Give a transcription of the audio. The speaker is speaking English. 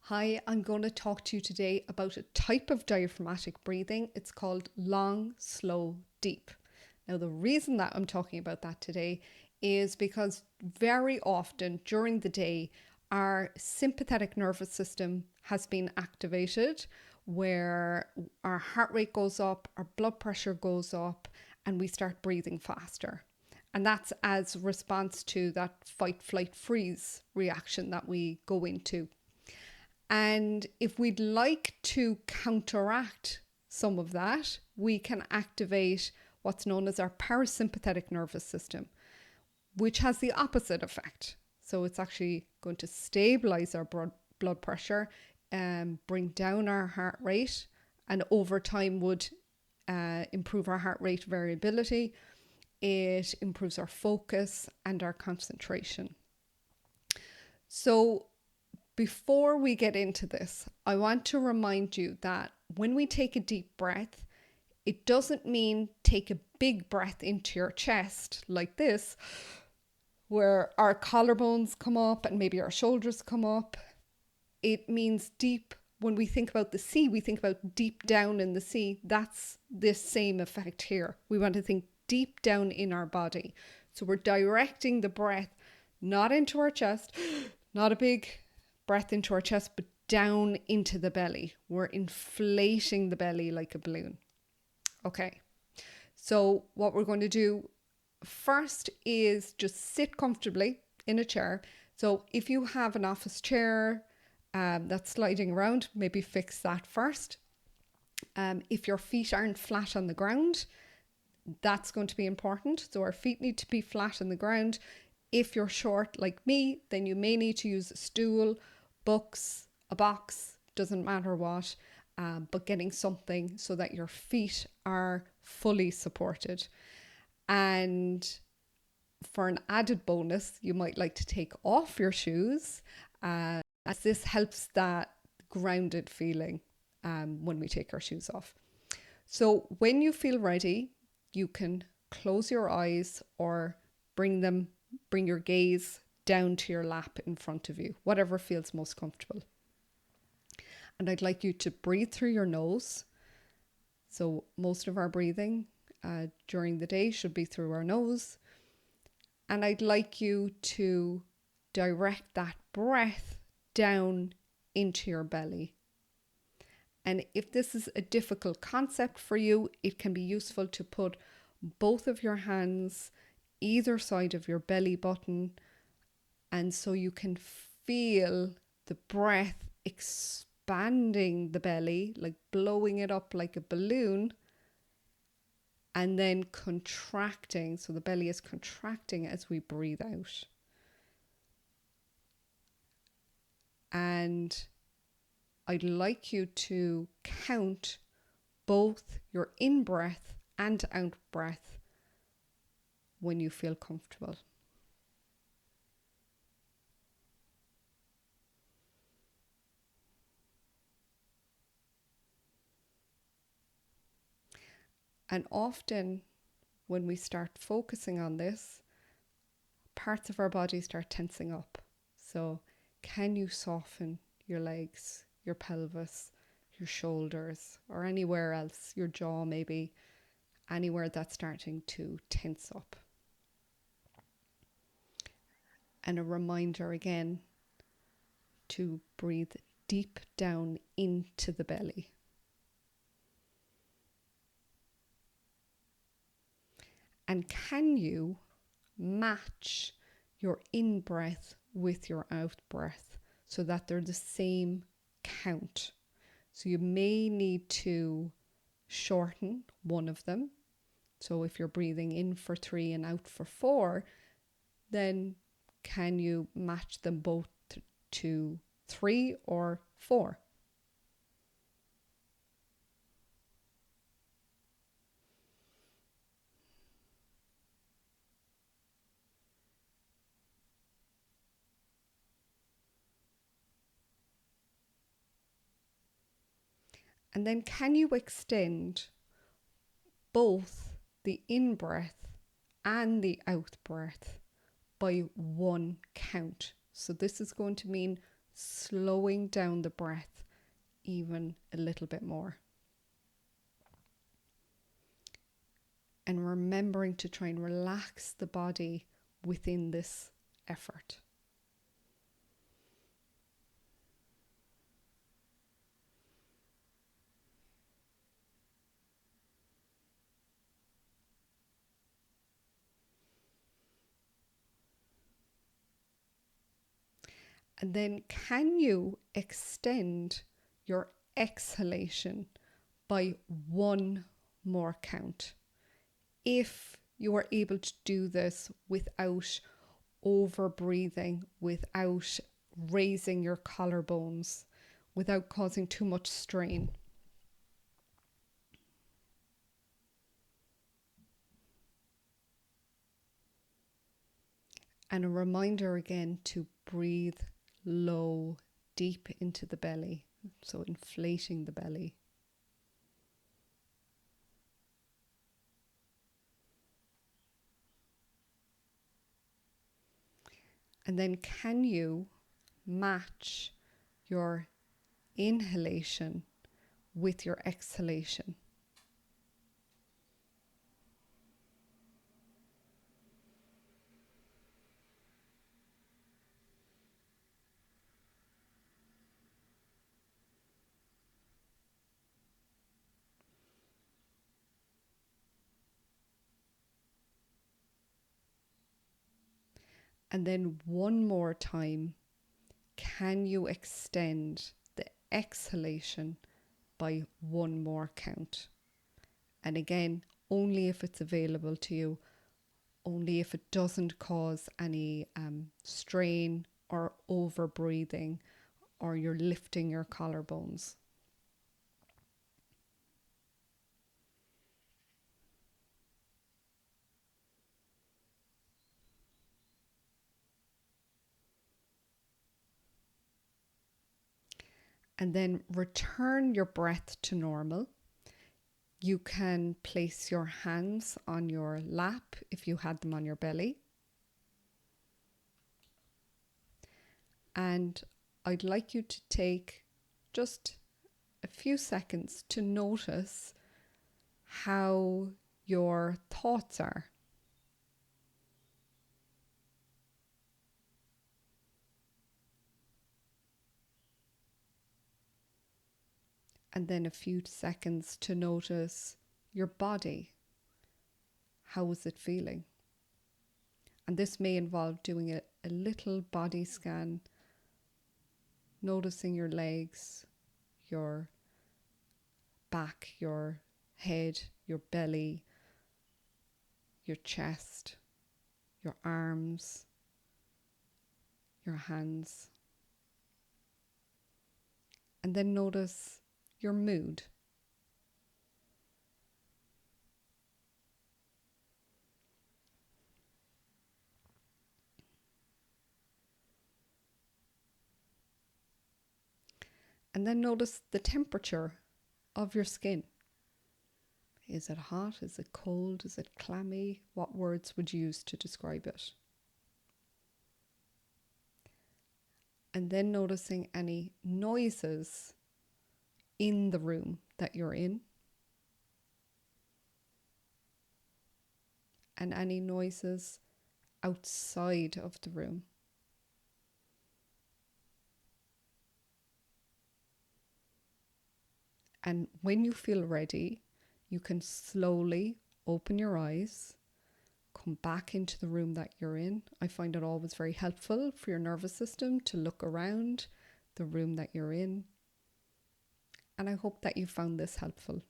Hi, I'm going to talk to you today about a type of diaphragmatic breathing. It's called long, slow, deep. Now, the reason that I'm talking about that today is because very often during the day, our sympathetic nervous system has been activated where our heart rate goes up, our blood pressure goes up, and we start breathing faster. And that's as a response to that fight, flight, freeze reaction that we go into. And if we'd like to counteract some of that, we can activate what's known as our parasympathetic nervous system, which has the opposite effect. So it's actually going to stabilize our blood pressure, bring down our heart rate, and over time would improve our heart rate variability. It improves our focus and our concentration. So before we get into this, I want to remind you that when we take a deep breath, it doesn't mean take a big breath into your chest like this, where our collarbones come up and maybe our shoulders come up. It means deep. When we think about the sea, we think about deep down in the sea. That's this same effect here. We want to think deep down in our body. So we're directing the breath not into our chest, not a big breath into our chest, but down into the belly. We're inflating the belly like a balloon. Okay, so what we're going to do first is just sit comfortably in a chair. So if you have an office chair that's sliding around, maybe fix that first. If your feet aren't flat on the ground, that's going to be important. So our feet need to be flat on the ground. If you're short like me, then you may need to use a stool, books, a box, doesn't matter what, but getting something so that your feet are fully supported. And for an added bonus, you might like to take off your shoes, as this helps that grounded feeling when we take our shoes off. So when you feel ready, you can close your eyes or bring your gaze down to your lap in front of you, whatever feels most comfortable. And I'd like you to breathe through your nose. So most of our breathing during the day should be through our nose. And I'd like you to direct that breath down into your belly. And if this is a difficult concept for you, it can be useful to put both of your hands either side of your belly button, and so you can feel the breath expanding the belly, like blowing it up like a balloon, and then contracting. So the belly is contracting as we breathe out. And I'd like you to count both your in-breath and out-breath when you feel comfortable. And often when we start focusing on this, parts of our body start tensing up. So can you soften your legs, your pelvis, your shoulders, or anywhere else, your jaw maybe, anywhere that's starting to tense up? And a reminder again to breathe deep down into the belly. And can you match your in breath with your out breath so that they're the same count? So you may need to shorten one of them. So if you're breathing in for 3 and out for 4, then can you match them both to 3 or 4? And then can you extend both the in breath and the out breath by 1 count? So this is going to mean slowing down the breath even a little bit more. And remembering to try and relax the body within this effort. And then can you extend your exhalation by one more count? If you are able to do this without over breathing, without raising your collarbones, without causing too much strain. And a reminder again to breathe low, deep into the belly. So inflating the belly. And then can you match your inhalation with your exhalation? And then one more time, can you extend the exhalation by one more count? And again, only if it's available to you, only if it doesn't cause any strain or over breathing, or you're lifting your collarbones. And then return your breath to normal. You can place your hands on your lap if you had them on your belly. And I'd like you to take just a few seconds to notice how your thoughts are. And then a few seconds to notice your body. How is it feeling? And this may involve doing a little body scan, noticing your legs, your back, your head, your belly, your chest, your arms, your hands. And then notice your mood. And then notice the temperature of your skin. Is it hot? Is it cold? Is it clammy? What words would you use to describe it? And then noticing any noises in the room that you're in, and any noises outside of the room. And when you feel ready, you can slowly open your eyes, come back into the room that you're in. I find it always very helpful for your nervous system to look around the room that you're in. And I hope that you found this helpful.